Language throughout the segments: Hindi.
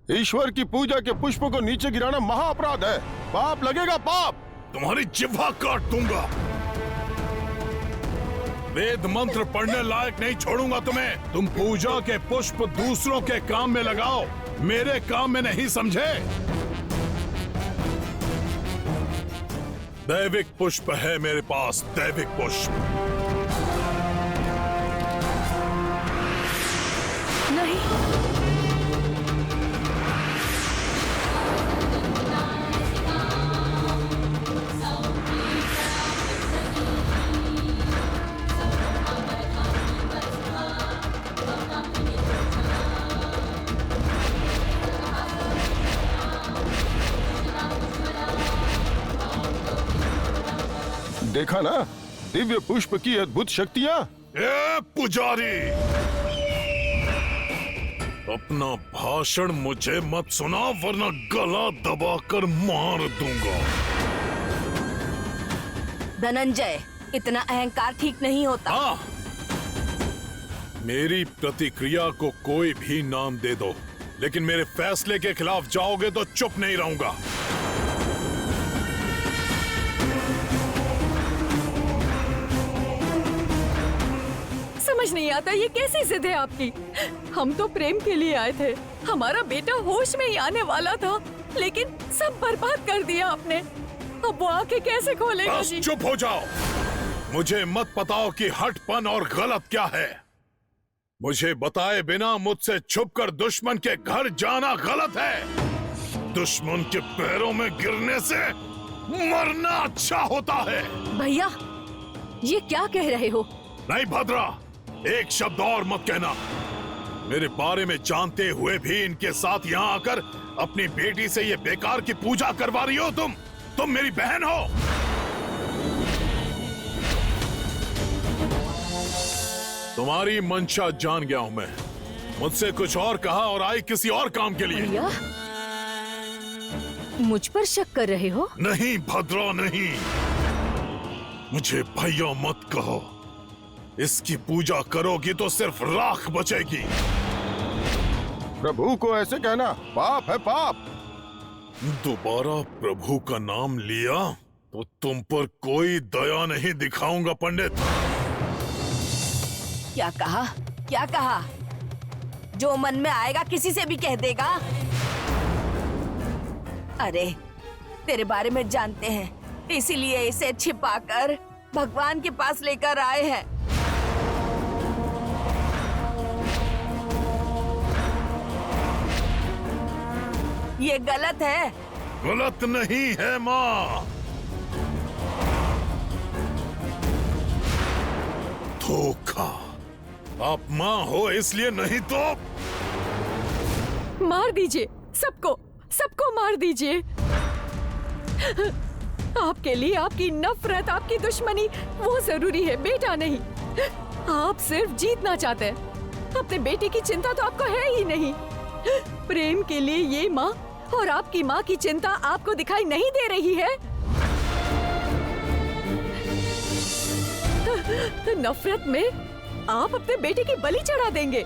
ईश्वर की पूजा के पुष्प को नीचे गिराना महाअपराध है। पाप लगेगा, पाप। तुम्हारी जिह्वा काट दूंगा। वेद मंत्र पढ़ने लायक नहीं छोड़ूंगा तुम्हें। तुम पूजा के पुष्प दूसरों के काम में लगाओ, मेरे काम में नहीं, समझे? दैविक पुष्प है मेरे पास, दैविक पुष्प। नहीं, देखा ना दिव्य पुष्प की अद्भुत शक्तियाँ। ए पुजारी, अपना भाषण मुझे मत सुना वरना गला दबाकर मार दूंगा। धनंजय, इतना अहंकार ठीक नहीं होता। हाँ, मेरी प्रतिक्रिया को कोई भी नाम दे दो, लेकिन मेरे फैसले के खिलाफ जाओगे तो चुप नहीं रहूंगा। समझ नहीं आता ये कैसी जिद है आपकी। हम तो प्रेम के लिए आए थे, हमारा बेटा होश में ही आने वाला था, लेकिन सब बर्बाद कर दिया आपने। अब वो आंखें कैसे खोलेगा बस जी? चुप हो जाओ। मुझे मत बताओ कि हठपन और गलत क्या है। मुझे बताए बिना मुझसे छुपकर दुश्मन के घर जाना गलत है। दुश्मन के पैरों में गिरने से मरना अच्छा होता है। भैया, ये क्या कह रहे हो? नहीं भद्रा, एक शब्द और मत कहना। मेरे बारे में जानते हुए भी इनके साथ यहाँ आकर अपनी बेटी से ये बेकार की पूजा करवा रही हो। तुम मेरी बहन हो। तुम्हारी मंशा जान गया हूं मैं। मुझसे कुछ और कहा और आई किसी और काम के लिए। भैया, मुझ पर शक कर रहे हो? नहीं भद्रा, नहीं। मुझे भैया मत कहो। इसकी पूजा करोगी तो सिर्फ राख बचेगी। प्रभु को ऐसे कहना पाप है, पाप। दोबारा प्रभु का नाम लिया तो तुम पर कोई दया नहीं दिखाऊंगा पंडित। क्या कहा? क्या कहा? जो मन में आएगा किसी से भी कह देगा। अरे, तेरे बारे में जानते हैं, इसीलिए इसे छिपाकर भगवान के पास लेकर आए हैं। ये गलत है। गलत नहीं है माँ। धोखा। आप माँ हो इसलिए, नहीं तो मार दीजिए सबको, सबको मार दीजिए। आपके लिए आपकी नफरत, आपकी दुश्मनी वो जरूरी है, बेटा नहीं। आप सिर्फ जीतना चाहते हैं। अपने बेटे की चिंता तो आपको है ही नहीं। प्रेम के लिए ये माँ और आपकी माँ की चिंता आपको दिखाई नहीं दे रही है। नफरत में आप अपने बेटे की बलि चढ़ा देंगे।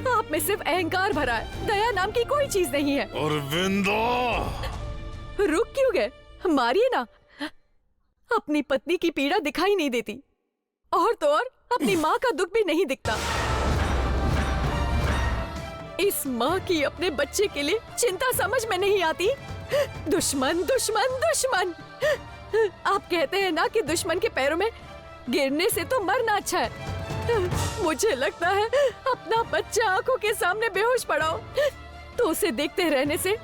आप में सिर्फ अहंकार भरा है, दया नाम की कोई चीज नहीं है। अरविंदो, रुक क्यों गए? मारिए ना। अपनी पत्नी की पीड़ा दिखाई नहीं देती, और तो और अपनी माँ का दुख भी नहीं दिखता। इस माँ की अपने बच्चे के लिए चिंता समझ में नहीं आती। दुश्मन, दुश्मन, दुश्मन। आप कहते हैं ना कि दुश्मन के पैरों में गिरने से तो मरना अच्छा है। मुझे लगता है अपना बच्चा आंखों के सामने बेहोश पड़ा हो तो उसे देखते रहने से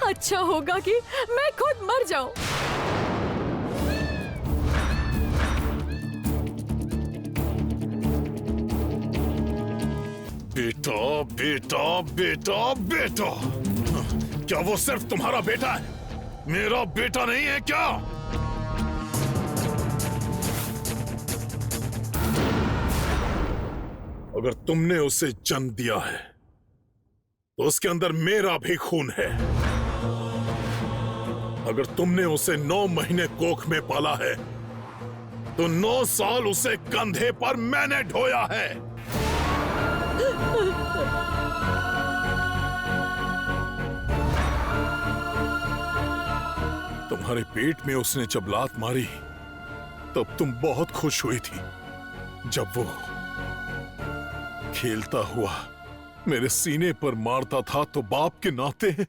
अच्छा होगा कि मैं खुद मर जाऊं। बेटा बेटा बेटा बेटा, क्या वो सिर्फ तुम्हारा बेटा है, मेरा बेटा नहीं है क्या? अगर तुमने उसे जन्म दिया है तो उसके अंदर मेरा भी खून है। अगर तुमने उसे 9 महीने कोख में पाला है तो 9 साल उसे कंधे पर मैंने ढोया है। तुम्हारे पेट में उसने जब लात मारी तब तुम बहुत खुश हुई थी। जब वो खेलता हुआ मेरे सीने पर मारता था तो बाप के नाते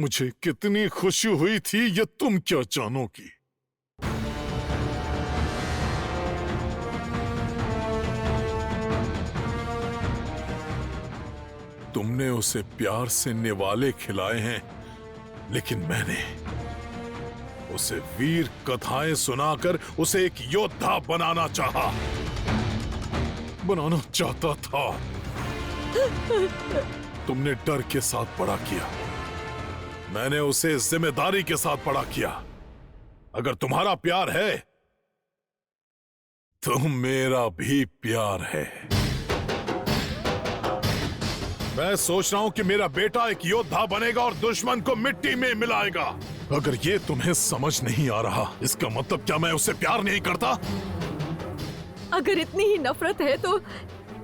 मुझे कितनी खुशी हुई थी ये तुम क्या जानोगी। तुमने उसे प्यार से निवाले खिलाए हैं, लेकिन मैंने उसे वीर कथाएं सुनाकर उसे एक योद्धा बनाना चाहता था। तुमने डर के साथ बड़ा किया, मैंने उसे जिम्मेदारी के साथ बड़ा किया। अगर तुम्हारा प्यार है तो मेरा भी प्यार है। मैं सोच रहा हूं कि मेरा बेटा एक योद्धा बनेगा और दुश्मन को मिट्टी में मिलाएगा। अगर ये तुम्हें समझ नहीं आ रहा, इसका मतलब क्या मैं उससे प्यार नहीं करता? अगर इतनी ही नफरत है तो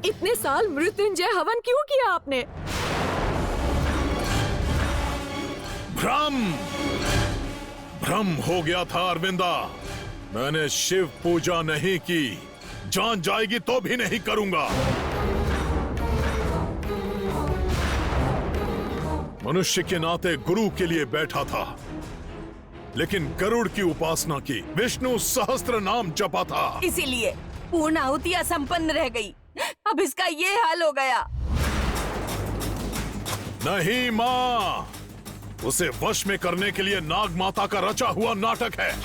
इतने साल मृत्युंजय हवन क्यों किया आपने? भ्रम हो गया था अरविंदा। मैंने शिव पूजा नहीं की, जान जाएगी तो भी नहीं करूंगा। मनुष्य के नाते गुरु के लिए बैठा था, लेकिन गरुड़ की उपासना की, विष्णु सहस्त्र नाम जपा था। इसीलिए पूर्ण आहुति असंपन्न रह गई। अब इसका ये हाल हो गया। नहीं माँ, उसे वश में करने के लिए नाग माता का रचा हुआ नाटक है।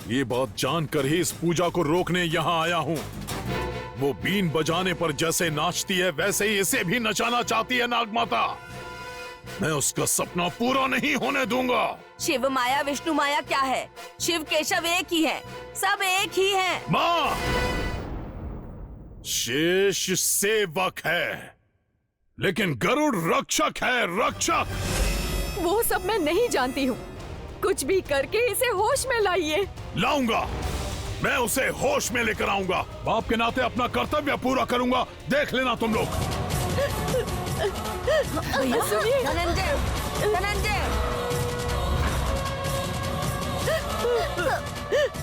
ये बात जानकर ही इस पूजा को रोकने यहाँ आया हूँ। वो बीन बजाने पर जैसे नाचती है वैसे ही इसे भी नचाना चाहती है नाग माता। मैं उसका सपना पूरा नहीं होने दूंगा। शिव माया विष्णु माया क्या है? शिव केशव एक ही है, सब एक ही है। माँ, शेष सेवक है, लेकिन गरुड़ रक्षक है, रक्षक। वो सब मैं नहीं जानती हूँ। कुछ भी करके इसे होश में लाइए। लाऊंगा, मैं उसे होश में लेकर आऊंगा। बाप के नाते अपना कर्तव्य पूरा करूंगा, देख लेना तुम लोग। भैया सुनिए। धनंजय, धनंजय।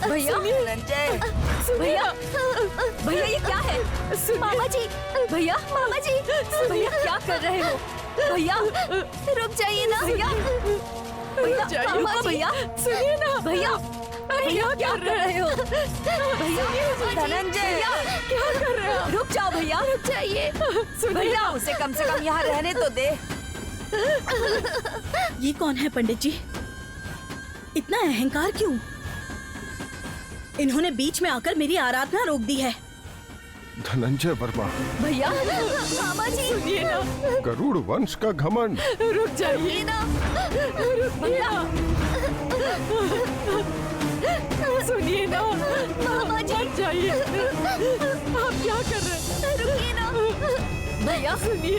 भैया, धनंजय। भैया, भैया ये क्या है? मामा जी, भैया, मामा जी, भैया क्या कर रहे हो? भैया रुक जाइए ना। भैया, भैया, मामा जी, भैया सुनिए ना। भैया, भैया क्या कर रहे हो? भैया, धनंजय क्या कर रहे हो? रुक जाओ भैया, रुक जाइए। भैया उसे कम से कम यहाँ रहने तो दे। ये कौन है पंडित जी? इतना अहंकार क्यों? इन्होंने बीच में आकर मेरी आराधना रोक दी है। धनंजय वर्मा। भैया, मामा जी सुनिए ना। गरुड़ वंश का घमंड। रुक जाइए ना। भैया, सुनिए ना। मामा जी मत जाइए। आप क्या कर रहे हैं? रुकिए ना। भैया सुनिए।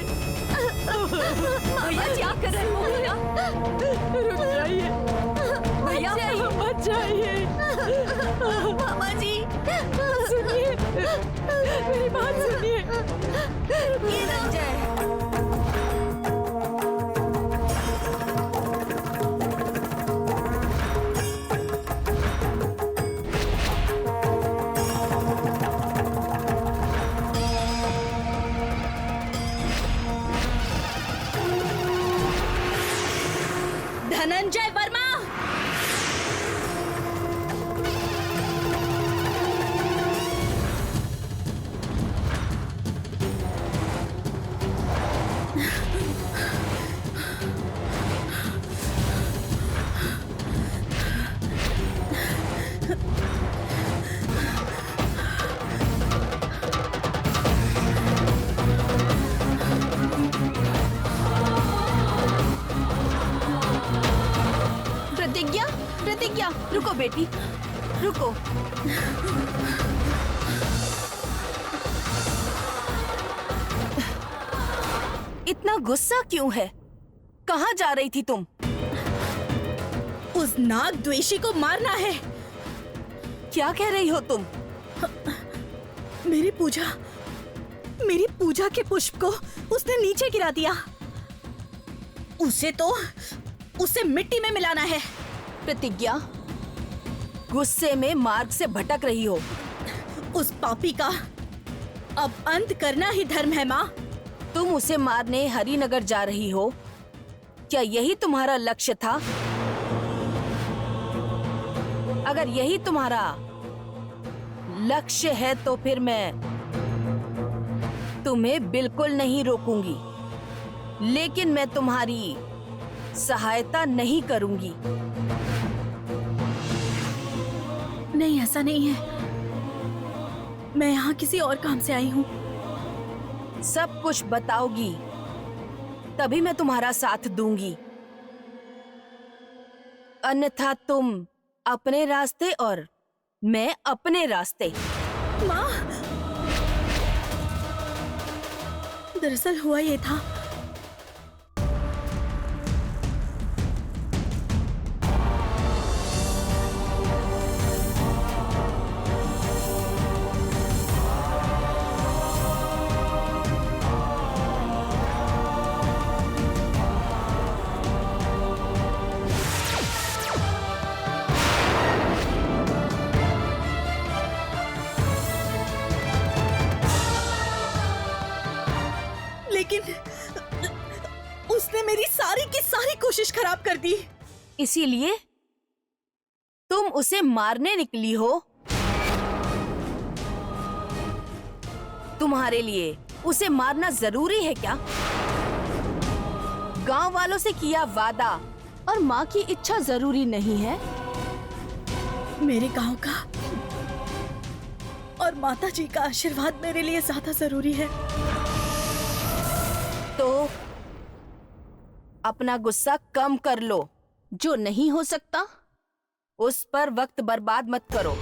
भैया क्या कर रहे हो? भैया रुक जाइए। भैया मत जाइए। मामा जी सुनिए, मेरी बात सुनिए। रुकिए ना। धनंजय वर्मा, प्रतिज्ञा, प्रतिज्ञा, रुको बेटी, रुको। इतना गुस्सा क्यों है? कहाँ जा रही थी तुम? उस नाग द्वेषी को मारना है। क्या कह रही हो तुम? मेरी पूजा के पुष्प को उसने नीचे गिरा दिया। उसे मिट्टी में मिलाना है। प्रतिज्ञा, गुस्से में मार्ग से भटक रही हो। उस पापी का अब अंत करना ही धर्म है माँ। तुम उसे मारने हरिनगर जा रही हो, क्या यही तुम्हारा लक्ष्य था? अगर यही तुम्हारा लक्ष्य है तो फिर मैं तुम्हें बिल्कुल नहीं रोकूंगी, लेकिन मैं तुम्हारी सहायता नहीं करूंगी। नहीं, ऐसा नहीं है। मैं यहाँ किसी और काम से आई हूँ। सब कुछ बताओगी तभी मैं तुम्हारा साथ दूंगी, अन्यथा तुम अपने रास्ते और मैं अपने रास्ते। माँ, दरअसल हुआ ये था, लेकिन उसने मेरी सारी की सारी कोशिश खराब कर दी। इसीलिए तुम उसे मारने निकली हो? तुम्हारे लिए उसे मारना जरूरी है क्या? गांव वालों से किया वादा और माँ की इच्छा जरूरी नहीं है? मेरे गांव का और माता जी का आशीर्वाद मेरे लिए ज्यादा जरूरी है। तो अपना गुस्सा कम कर लो। जो नहीं हो सकता उस पर वक्त बर्बाद मत करो।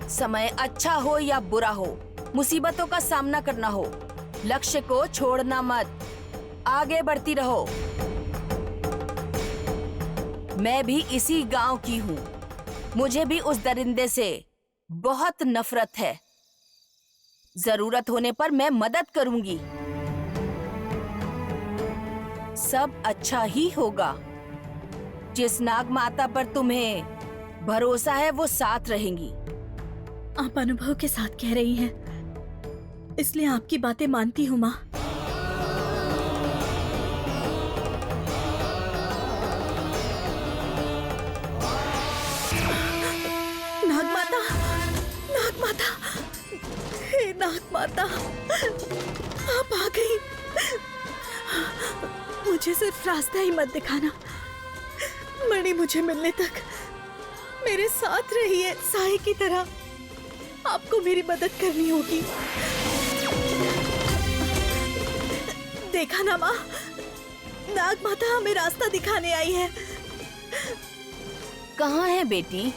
समय अच्छा हो या बुरा हो, मुसीबतों का सामना करना हो, लक्ष्य को छोड़ना मत, आगे बढ़ती रहो। मैं भी इसी गांव की हूँ, मुझे भी उस दरिंदे से बहुत नफरत है। जरूरत होने पर मैं मदद करूंगी। सब अच्छा ही होगा। जिस नाग माता पर तुम्हें भरोसा है वो साथ रहेंगी। आप अनुभव के साथ कह रही हैं, इसलिए आपकी बातें मानती हूँ माँ। नाग माता, नाग माता, हे नाग माता, आप आ गई। मुझे सिर्फ रास्ता ही मत दिखाना। मणि मुझे मिलने तक मेरे साथ रहिए, साए की तरह। आपको मेरी मदद करनी होगी। देखा ना माँ, नाग माता हमें रास्ता दिखाने आई है। कहाँ है बेटी?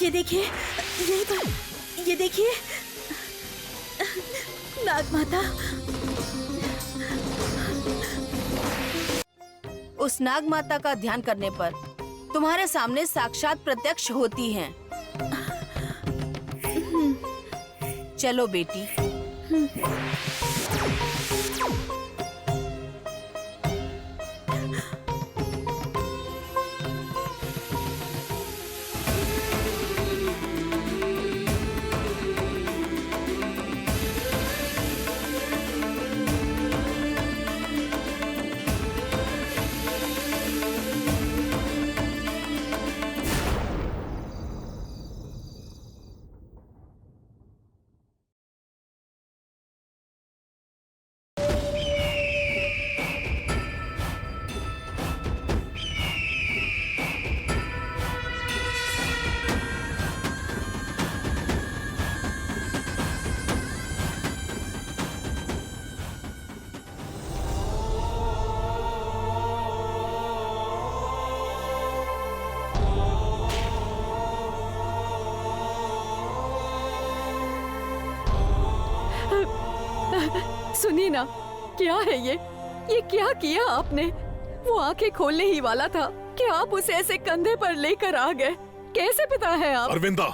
ये देखिए, यहीं पर, ये देखिए नाग माता। उस नाग माता का ध्यान करने पर तुम्हारे सामने साक्षात प्रत्यक्ष होती हैं। चलो बेटी। सुनिए ना, क्या है ये क्या किया आपने? वो आंखें खोलने ही वाला था कि आप उसे ऐसे कंधे पर लेकर आ गए। कैसे पिता है आप? अरविंदा,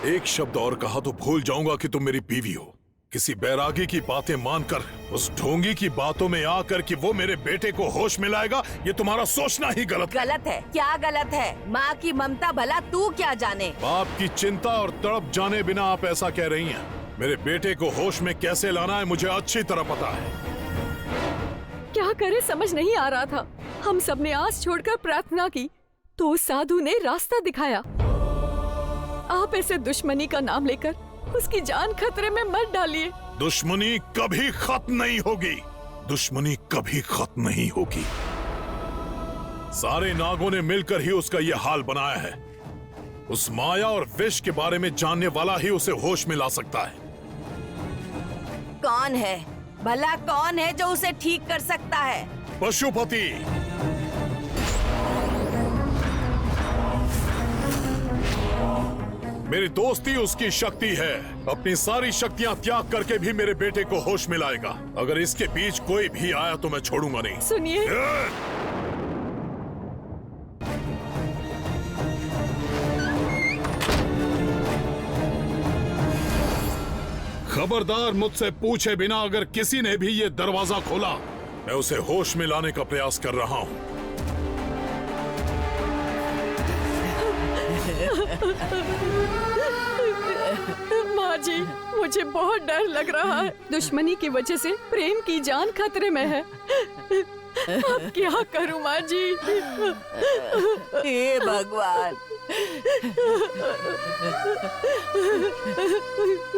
एक शब्द और कहा तो भूल जाऊंगा कि तुम मेरी बीवी हो। किसी बैरागी की बातें मानकर उस ढोंगी की बातों में आकर कि वो मेरे बेटे को होश में लाएगा, ये तुम्हारा सोचना ही गलत है। गलत है? क्या गलत है? माँ की ममता भला तू क्या जाने। बाप की चिंता और तड़प जाने बिना आप ऐसा कह रही हैं। मेरे बेटे को होश में कैसे लाना है मुझे अच्छी तरह पता है। क्या करे समझ नहीं आ रहा था। हम सबने आस छोड़कर प्रार्थना की तो उस साधु ने रास्ता दिखाया। आप ऐसे दुश्मनी का नाम लेकर उसकी जान खतरे में मत डालिए। दुश्मनी कभी खत्म नहीं होगी, दुश्मनी कभी खत्म नहीं होगी। सारे नागों ने मिलकर ही उसका ये हाल बनाया है। उस माया और विष के बारे में जानने वाला ही उसे होश में ला सकता है। कौन है भला, कौन है जो उसे ठीक कर सकता है? पशुपति। मेरी दोस्ती उसकी शक्ति है। अपनी सारी शक्तियां त्याग करके भी मेरे बेटे को होश में लाएगा। अगर इसके बीच कोई भी आया तो मैं छोड़ूंगा नहीं। सुनिए, खबरदार, मुझसे पूछे बिना अगर किसी ने भी ये दरवाजा खोला, मैं उसे होश में लाने का प्रयास कर रहा हूँ। माँ जी, मुझे बहुत डर लग रहा है। दुश्मनी की वजह से प्रेम की जान खतरे में है। अब क्या करूँ माँ जी? हे भगवान,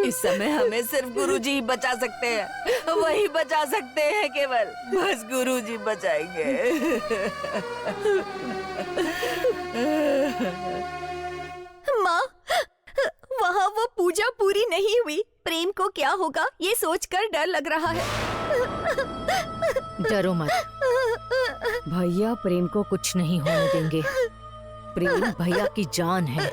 इस समय हमें सिर्फ गुरुजी ही बचा सकते हैं। वही बचा सकते हैं केवल। बस गुरुजी बचाएंगे। माँ, वहाँ वो पूजा पूरी नहीं हुई। प्रेम को क्या होगा ये सोचकर डर लग रहा है। डरो मत, भैया प्रेम को कुछ नहीं होने देंगे। प्रेम भैया की जान है।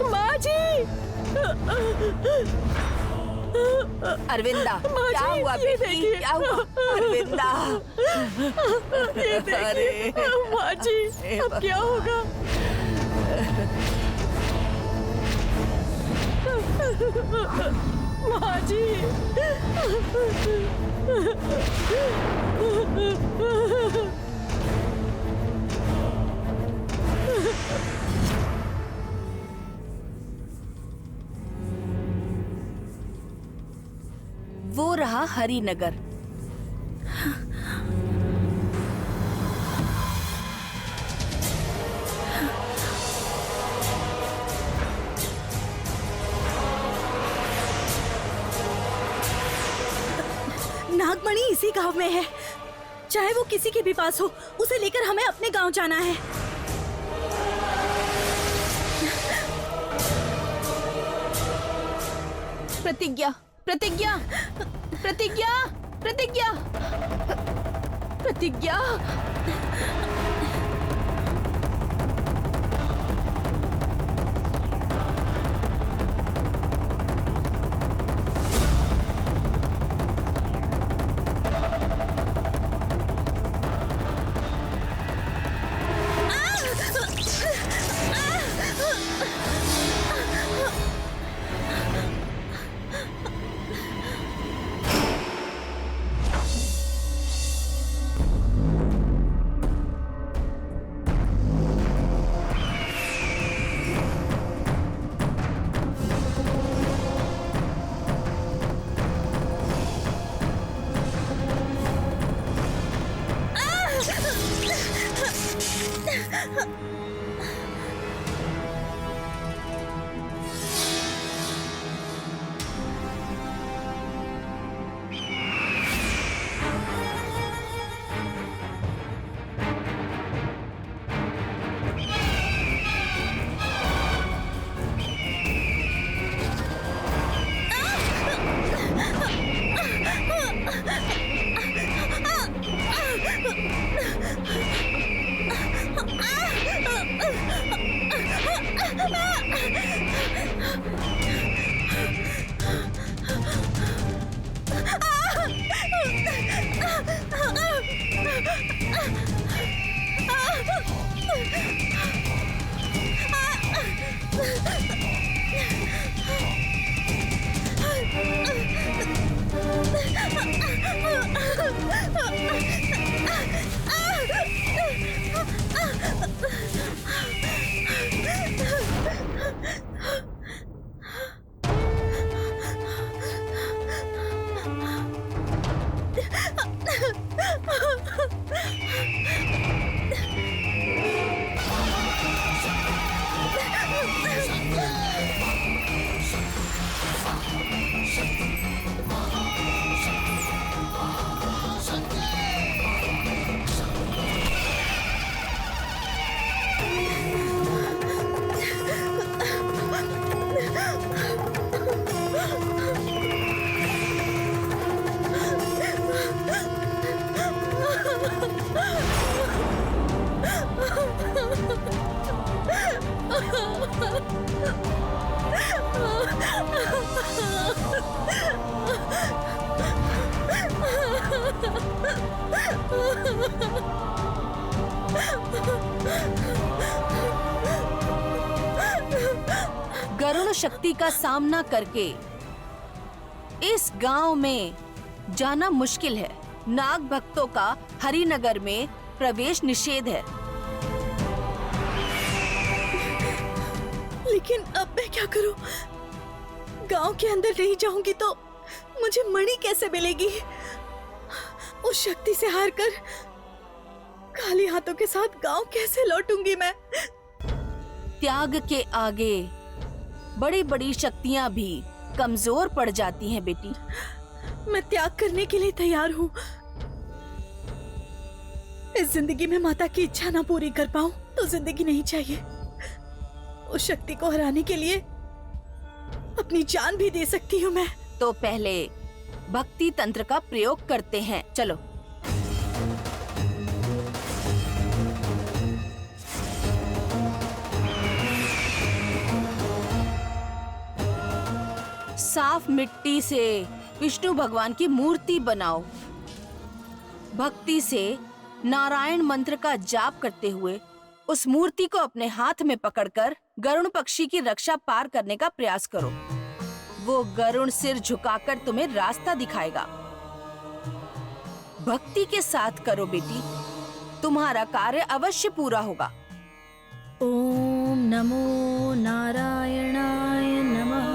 माँ जी! अरविंदा, माँ क्या जी, हुआ ये बेटी? देखिए। क्या हुआ? अरविंदा, ये देखिए, माँ जी, अब क्या होगा? माँ जी! वो रहा हरिनगर। नागमणि इसी गांव में है। चाहे वो किसी के भी पास हो, उसे लेकर हमें अपने गांव जाना है। प्रतिज्ञा, प्रतिज्ञा, प्रतिज्ञा, प्रतिज्ञा, प्रतिज्ञा। गरुण शक्ति का सामना करके इस गांव में जाना मुश्किल है। नाग भक्तों का हरिनगर में प्रवेश निषेध है। लेकिन अब मैं क्या करूं? गांव के अंदर नहीं जाऊंगी तो मुझे मणि कैसे मिलेगी? उस शक्ति से हार कर खाली हाथों के साथ गांव कैसे लौटूंगी मैं? त्याग के आगे बड़ी बड़ी शक्तियां भी कमजोर पड़ जाती हैं बेटी। मैं त्याग करने के लिए तैयार हूँ। इस जिंदगी में माता की इच्छा ना पूरी कर पाऊं तो जिंदगी नहीं चाहिए। उस शक्ति को हराने के लिए अपनी जान भी दे सकती हूँ मैं। तो पहले भक्ति तंत्र का प्रयोग करते हैं, चलो। साफ मिट्टी से विष्णु भगवान की मूर्ति बनाओ। भक्ति से नारायण मंत्र का जाप करते हुए उस मूर्ति को अपने हाथ में पकड़कर गरुण पक्षी की रक्षा पार करने का प्रयास करो। वो गरुण सिर झुकाकर तुम्हें रास्ता दिखाएगा। भक्ति के साथ करो बेटी, तुम्हारा कार्य अवश्य पूरा होगा। ओम नमो नारायणाय नमः।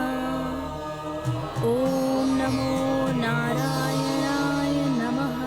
ओम नमो नारायणाय नमः।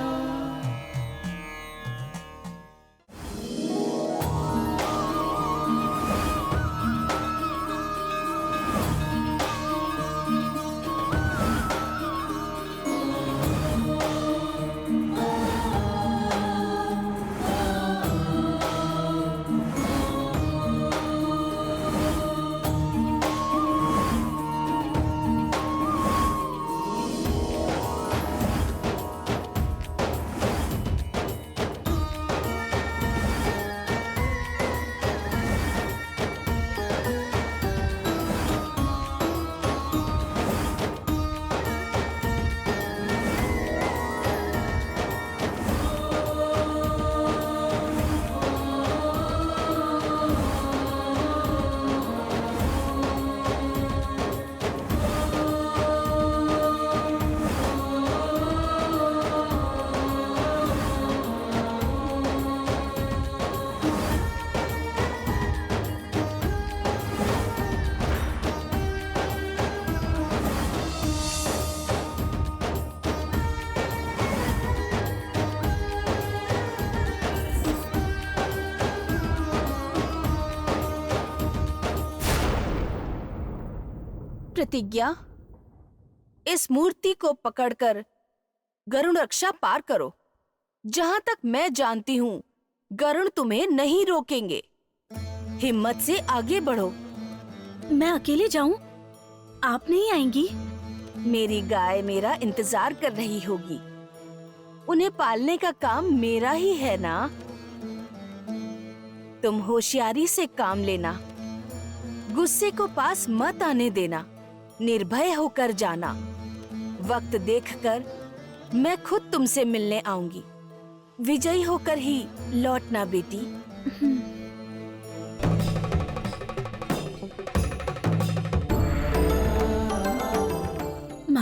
प्रतिज्ञा, इस मूर्ति को पकड़कर गरुण रक्षा पार करो। जहां तक मैं जानती हूँ गरुण तुम्हें नहीं रोकेंगे। हिम्मत से आगे बढ़ो। मैं अकेले जाऊं? आप नहीं आएंगी? मेरी गाय मेरा इंतजार कर रही होगी। उन्हें पालने का काम मेरा ही है ना। तुम होशियारी से काम लेना, गुस्से को पास मत आने देना, निर्भय होकर जाना। वक्त देखकर मैं खुद तुमसे मिलने आऊंगी। विजयी होकर ही लौटना बेटी।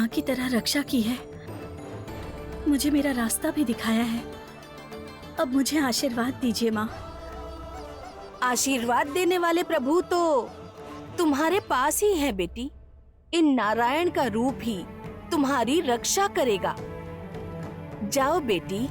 माँ की तरह रक्षा की है, मुझे मेरा रास्ता भी दिखाया है। अब मुझे आशीर्वाद दीजिए माँ। आशीर्वाद देने वाले प्रभु तो तुम्हारे पास ही है बेटी। इन नारायण का रूप ही तुम्हारी रक्षा करेगा। जाओ बेटी।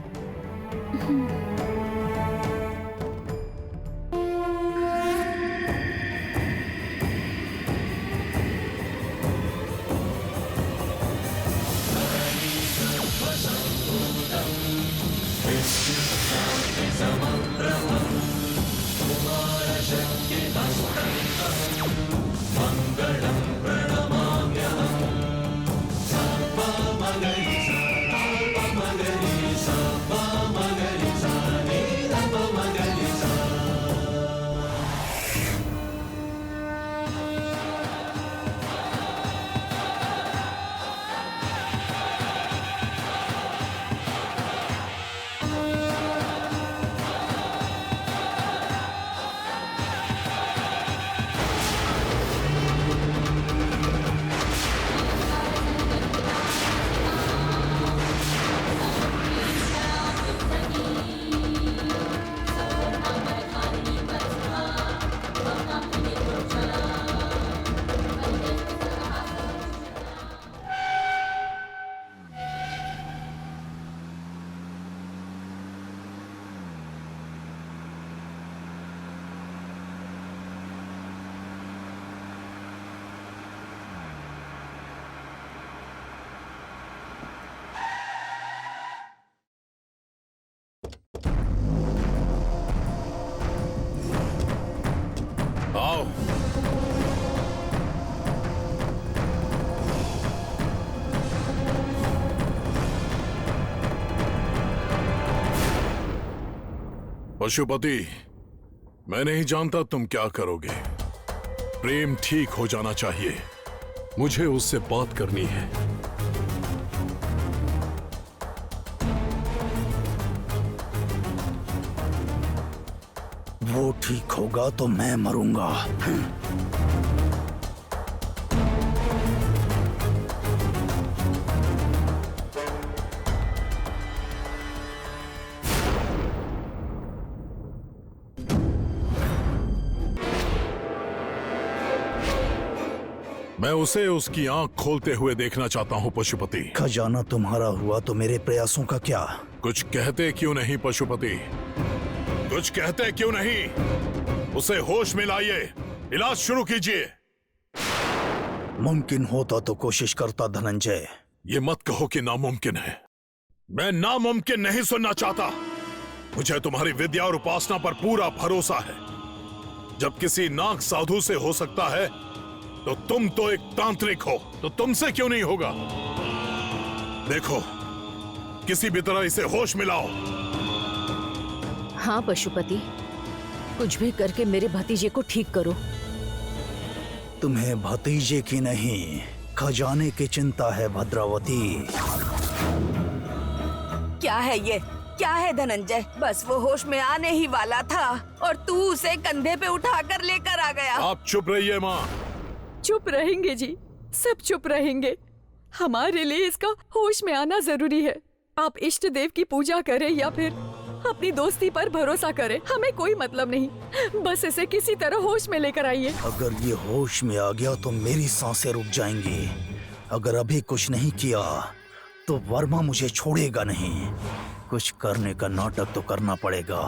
आओ। पशुपति, मैं नहीं जानता तुम क्या करोगे। प्रेम ठीक हो जाना चाहिए, मुझे उससे बात करनी है। वो ठीक होगा तो मैं मरूंगा। मैं उसे उसकी आंख खोलते हुए देखना चाहता हूँ पशुपति। खजाना तुम्हारा हुआ तो मेरे प्रयासों का क्या? कुछ कहते क्यों नहीं पशुपति? कुछ कहते क्यों नहीं? उसे होश में लाइए, इलाज शुरू कीजिए। मुमकिन होता तो कोशिश करता धनंजय। ये मत कहो कि नामुमकिन है। मैं नामुमकिन नहीं सुनना चाहता। मुझे तुम्हारी विद्या और उपासना पर पूरा भरोसा है। जब किसी नाग साधु से हो सकता है तो तुम तो एक तांत्रिक हो, तो तुमसे क्यों नहीं होगा? देखो, किसी भी तरह इसे होश में लाओ। हाँ पशुपति, कुछ भी करके मेरे भतीजे को ठीक करो। तुम्हें भतीजे की नहीं, खजाने की चिंता है भद्रावती। क्या है ये? क्या है धनंजय? बस वो होश में आने ही वाला था और तू उसे कंधे पे उठाकर लेकर आ गया। आप चुप रहिए माँ। चुप रहेंगे जी, सब चुप रहेंगे। हमारे लिए इसका होश में आना जरूरी है। आप इष्ट देव की पूजा करें या फिर अपनी दोस्ती पर भरोसा करें, हमें कोई मतलब नहीं। बस इसे किसी तरह होश में लेकर आइए। अगर ये होश में आ गया तो मेरी सांसें रुक जाएंगी। अगर अभी कुछ नहीं किया तो वर्मा मुझे छोड़ेगा नहीं। कुछ करने का नाटक तो करना पड़ेगा।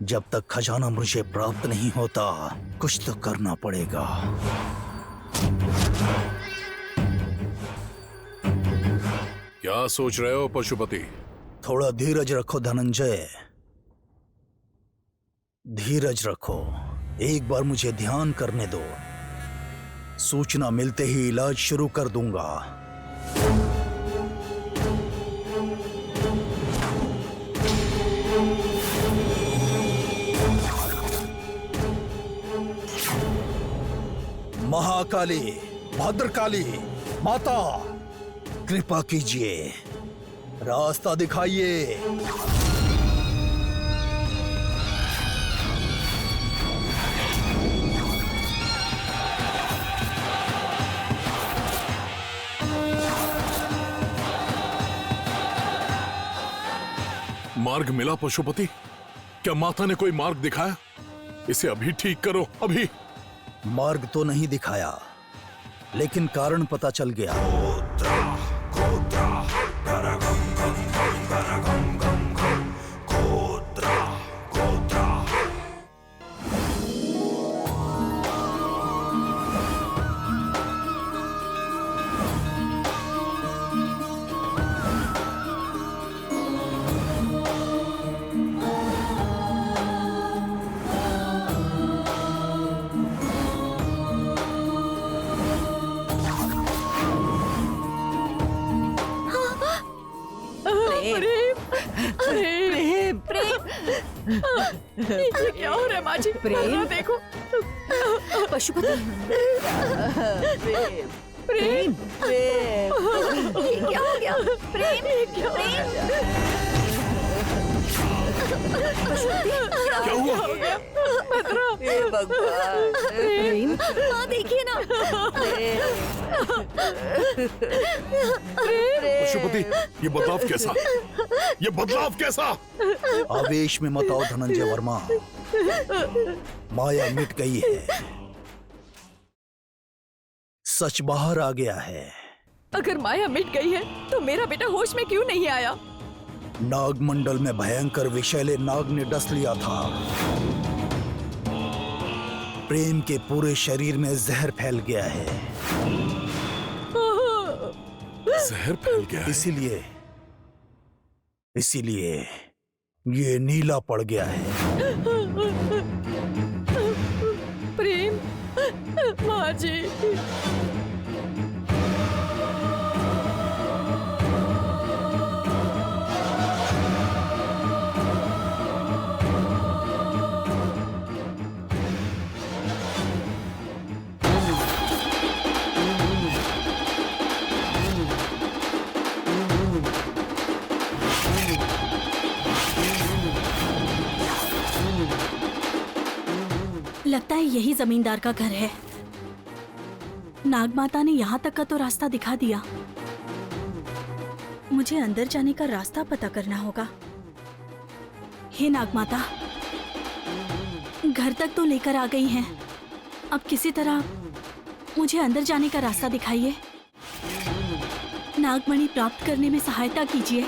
जब तक खजाना मुझे प्राप्त नहीं होता, कुछ तो करना पड़ेगा। क्या सोच रहे हो पशुपति? थोड़ा धीरज रखो धनंजय, धीरज रखो। एक बार मुझे ध्यान करने दो। सूचना मिलते ही इलाज शुरू कर दूंगा। महाकाली, भद्रकाली माता, कृपा कीजिए, रास्ता दिखाइए। मार्ग मिला पशुपति? क्या माता ने कोई मार्ग दिखाया? इसे अभी ठीक करो, अभी। मार्ग तो नहीं दिखाया, लेकिन कारण पता चल गया। प्रेम, प्रेम, ये क्या हो रहा है माँ जी? प्रेम? देखो। पशुपति। प्रेम, प्रेम। ये क्या हो गया? प्रेम, ये क्या हो गया? क्या हुआ? भद्रा, प्रेम। हाँ देखिए ना। पशुपति, ये बदलाव कैसा? ये बदलाव कैसा? आवेश में मत आओ धनंजय वर्मा, माया मिट गई है, सच बाहर आ गया है। अगर माया मिट गई है तो मेरा बेटा होश में क्यों नहीं आया? नागमंडल में भयंकर विषैले नाग ने डस लिया था। प्रेम के पूरे शरीर में जहर फैल गया है, जहर फैल गया है। इसीलिए ये नीला पड़ गया है। प्रेम, माँ जी। लगता है यही जमींदार का घर है। नागमाता ने यहाँ तक का तो रास्ता दिखा दिया। मुझे अंदर जाने का रास्ता पता करना होगा। हे नागमाता, घर तक तो लेकर आ गई हैं। अब किसी तरह मुझे अंदर जाने का रास्ता दिखाइए। नागमणि प्राप्त करने में सहायता कीजिए।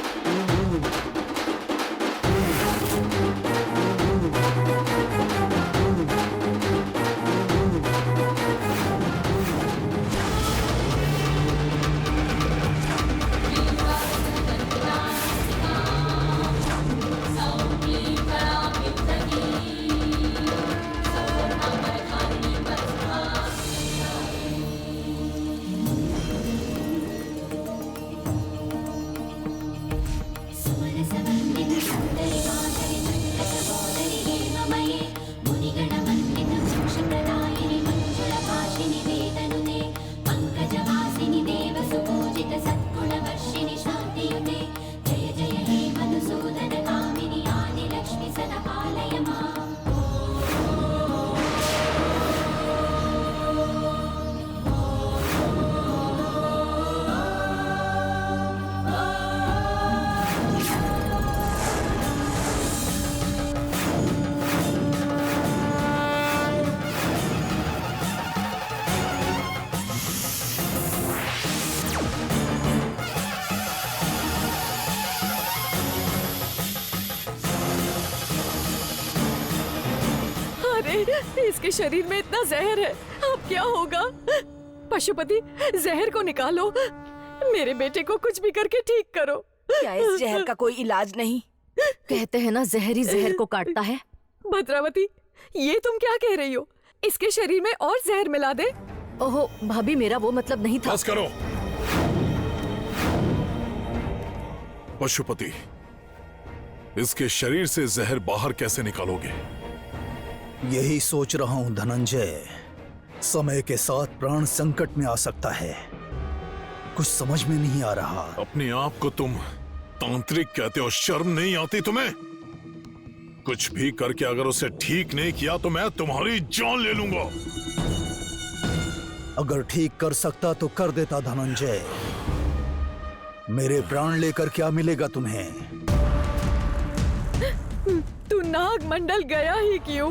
इसके शरीर में इतना जहर है, अब क्या होगा? पशुपति, जहर को निकालो, मेरे बेटे को कुछ भी करके ठीक करो। क्या इस जहर का कोई इलाज नहीं? कहते हैं ना, जहर ही जहर को काटता है। भद्रावती, ये तुम क्या कह रही हो? इसके शरीर में और जहर मिला दे? ओहो भाभी, मेरा वो मतलब नहीं था। बस करो। पशुपति, इसके शरीर से जहर बाहर कैसे निकालोगे? यही सोच रहा हूं धनंजय। समय के साथ प्राण संकट में आ सकता है, कुछ समझ में नहीं आ रहा। अपने आप को तुम तांत्रिक कहते हो, शर्म नहीं आती तुम्हें? कुछ भी करके अगर उसे ठीक नहीं किया तो मैं तुम्हारी जान ले लूंगा। अगर ठीक कर सकता तो कर देता धनंजय। मेरे प्राण लेकर क्या मिलेगा तुम्हें? नाग मंडल गया ही क्यों?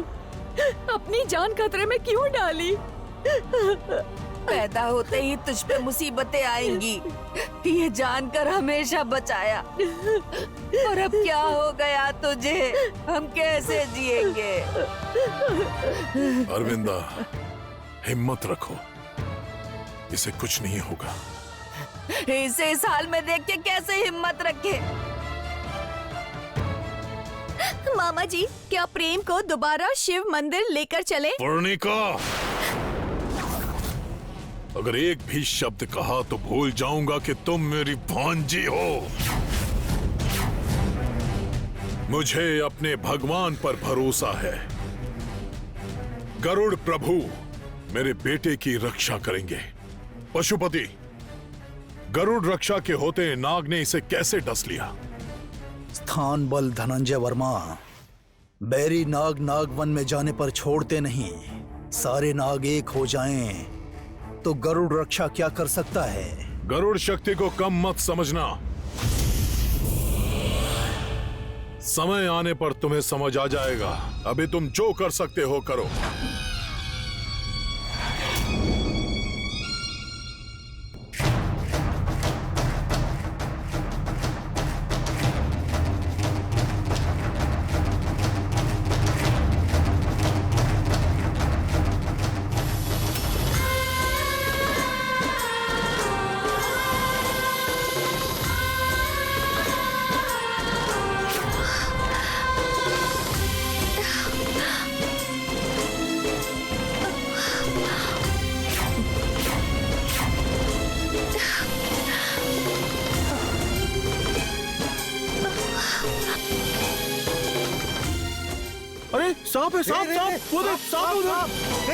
अपनी जान खतरे में क्यों डाली? पैदा होते ही तुझ पे मुसीबतें आएंगी, ये जानकर हमेशा बचाया। और अब क्या हो गया तुझे? हम कैसे जिएंगे? अरविंदा, हिम्मत रखो, इसे कुछ नहीं होगा। इसे इस हाल में देख के कैसे हिम्मत रखे? मामा जी, क्या प्रेम को दोबारा शिव मंदिर लेकर चले? पूर्णिका, अगर एक भी शब्द कहा तो भूल जाऊंगा कि तुम मेरी भांजी हो। मुझे अपने भगवान पर भरोसा है। गरुड़ प्रभु मेरे बेटे की रक्षा करेंगे। पशुपति, गरुड़ रक्षा के होते नाग ने इसे कैसे डस लिया? स्थान बल धनंजय वर्मा, बैरी नाग नागवन में जाने पर छोड़ते नहीं। सारे नाग एक हो जाएं तो गरुड़ रक्षा क्या कर सकता है? गरुड़ शक्ति को कम मत समझना। समय आने पर तुम्हें समझ आ जाएगा। अभी तुम जो कर सकते हो करो। अरे सांप है, सांप सांप उधर, सांप उधर,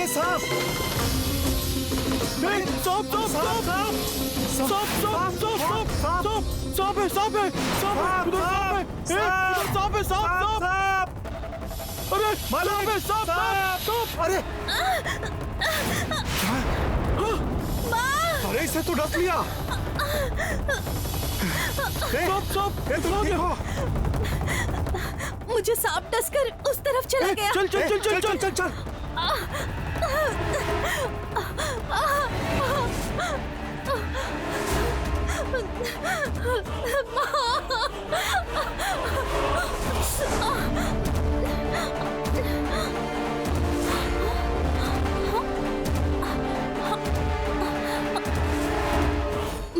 सांप सांप सांप सांप सांप सांप सांप सांप है, सांप है, सांप है, उधर सांप है, उधर सांप है, सांप सांप, अरे सांप है, सांप सांप, अरे अरे इसे तो डस लिया। सांप सांप देखो, मुझे सांप डसकर उस तरफ चला गया। चल चल चल चल चल चल चल।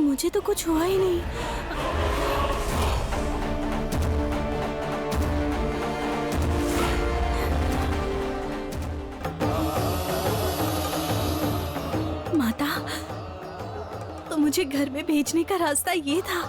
मुझे तो कुछ हुआ ही नहीं। मुझे घर में भेजने का रास्ता ये था।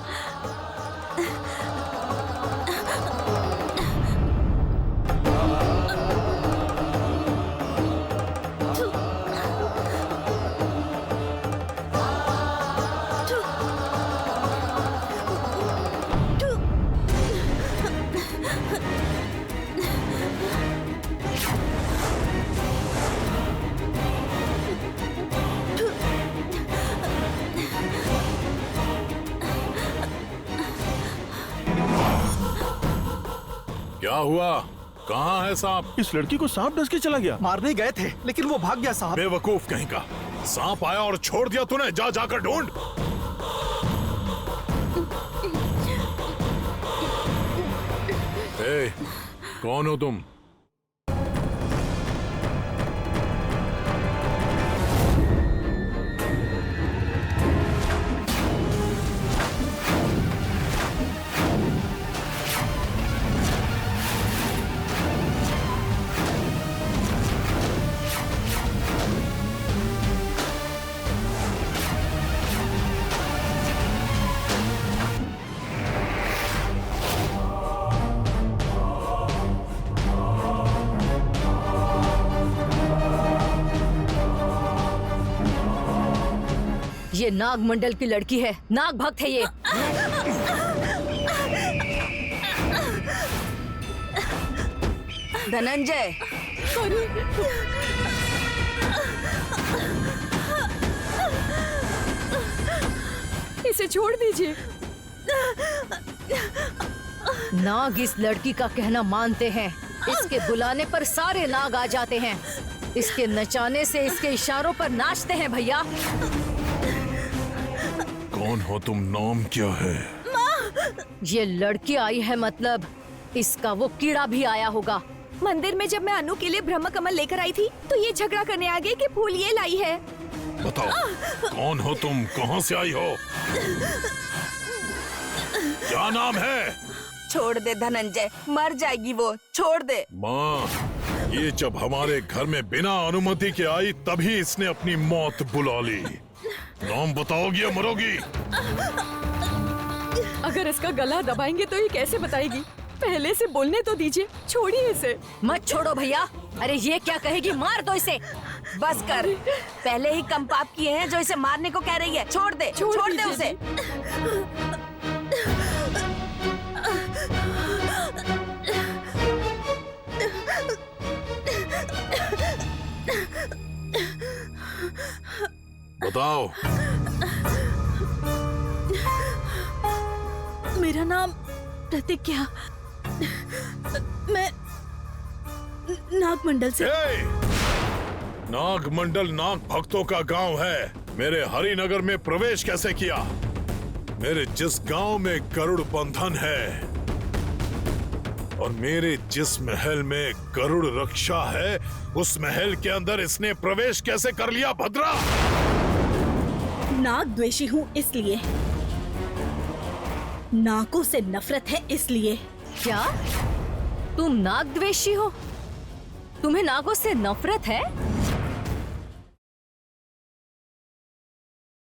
क्या हुआ? कहाँ है सांप? इस लड़की को सांप डस के चला गया। मारने गए थे लेकिन वो भाग गया साहब। बेवकूफ कहीं का, सांप आया और छोड़ दिया तूने। जा जाकर ढूंढ। ए, कौन हो तुम? ये नाग मंडल की लड़की है, नाग भक्त है ये। धनंजय, इसे छोड़ दीजिए। नाग इस लड़की का कहना मानते हैं इसके बुलाने पर सारे नाग आ जाते हैं। इसके नचाने से, इसके इशारों पर नाचते हैं भैया। कौन हो तुम? नाम क्या है? ये लड़की आई है, मतलब इसका वो कीड़ा भी आया होगा। मंदिर में जब मैं अनु के लिए ब्रह्म कमल लेकर आई थी तो ये झगड़ा करने आ गए कि फूल ये लाई है। बताओ कौन हो तुम? कहाँ से आई हो? क्या नाम है? छोड़ दे धनंजय, मर जाएगी वो, छोड़ दे। माँ, ये जब हमारे घर में बिना अनुमति के आई तभी इसने अपनी मौत बुला ली। नाम बताओगी या मरोगी? अगर इसका गला दबाएंगे तो ये कैसे बताएगी? पहले से बोलने तो दीजिए, छोड़िए इसे। मत छोड़ो भैया। अरे ये क्या कहेगी, मार दो इसे। बस कर, पहले ही कम पाप किए हैं जो इसे मारने को कह रही है। छोड़ दे, छोड़ दे उसे। बताओ। मेरा नाम प्रतिज्ञा। मैं नागमंडल से। नागमंडल नाग भक्तों का गांव है। मेरे हरिनगर में प्रवेश कैसे किया? मेरे जिस गांव में गरुड़ बंधन है और मेरे जिस महल में गरुड़ रक्षा है, उस महल के अंदर इसने प्रवेश कैसे कर लिया? भद्रा, नाग द्वेषी हूँ इसलिए, नागों से नफरत है इसलिए। क्या तुम नाग द्वेषी हो? तुम्हें नागों से नफरत है?